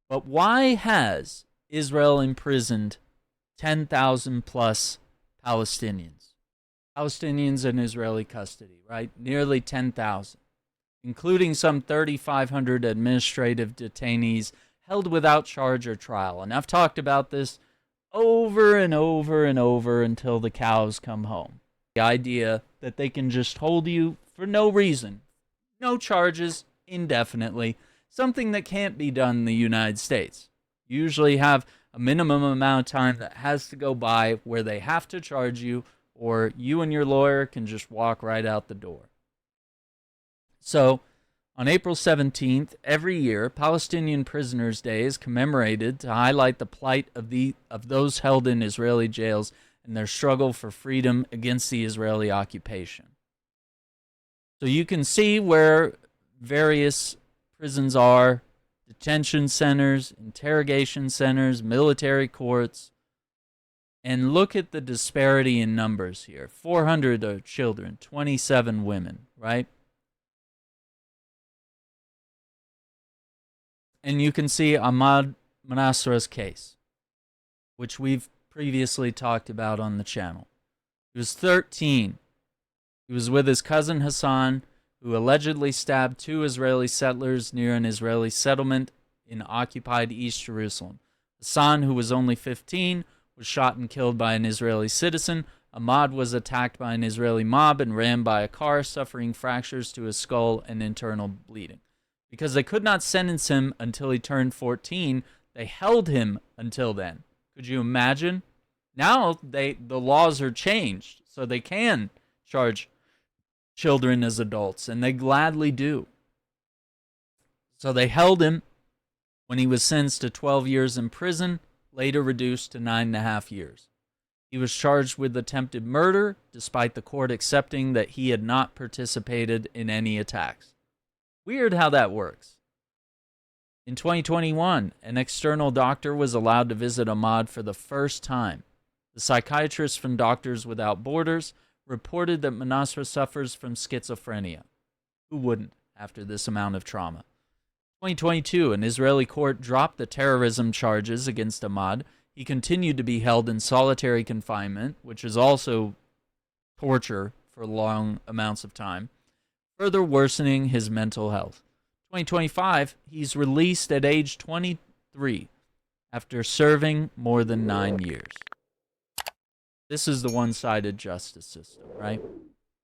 But why has Israel imprisoned 10,000 plus Palestinians? Palestinians in Israeli custody, right? Nearly 10,000, including some 3,500 administrative detainees held without charge or trial. And I've talked about this over and over and over until the cows come home. The idea that they can just hold you for no reason, no charges, indefinitely, something that can't be done in the United States. You usually have a minimum amount of time that has to go by where they have to charge you, or you and your lawyer can just walk right out the door. So, on April 17th, every year, Palestinian Prisoners' Day is commemorated to highlight the plight of those held in Israeli jails and their struggle for freedom against the Israeli occupation. So you can see where various prisons are: detention centers, interrogation centers, military courts. And look at the disparity in numbers here. 400 are children, 27 women, right? And you can see Ahmad Manasra's case, which we've previously talked about on the channel. He was 13. He was with his cousin Hassan, who allegedly stabbed 2 Israeli settlers near an Israeli settlement in occupied East Jerusalem. Hassan, who was only 15, was shot and killed by an Israeli citizen. Ahmad was attacked by an Israeli mob and rammed by a car, suffering fractures to his skull and internal bleeding. Because they could not sentence him until he turned 14, they held him until then. Could you imagine? Now the laws are changed, so they can charge children as adults, and they gladly do. So they held him when he was sentenced to 12 years in prison, later reduced to 9.5 years. He was charged with attempted murder, despite the court accepting that he had not participated in any attacks. Weird how that works. In 2021, an external doctor was allowed to visit Ahmad for the first time. The psychiatrist from Doctors Without Borders reported that Manasra suffers from schizophrenia. Who wouldn't after this amount of trauma? 2022, an Israeli court dropped the terrorism charges against Ahmad. He continued to be held in solitary confinement, which is also torture for long amounts of time, further worsening his mental health. 2025, he's released at age 23 after serving more than 9 years. This is the one-sided justice system, right?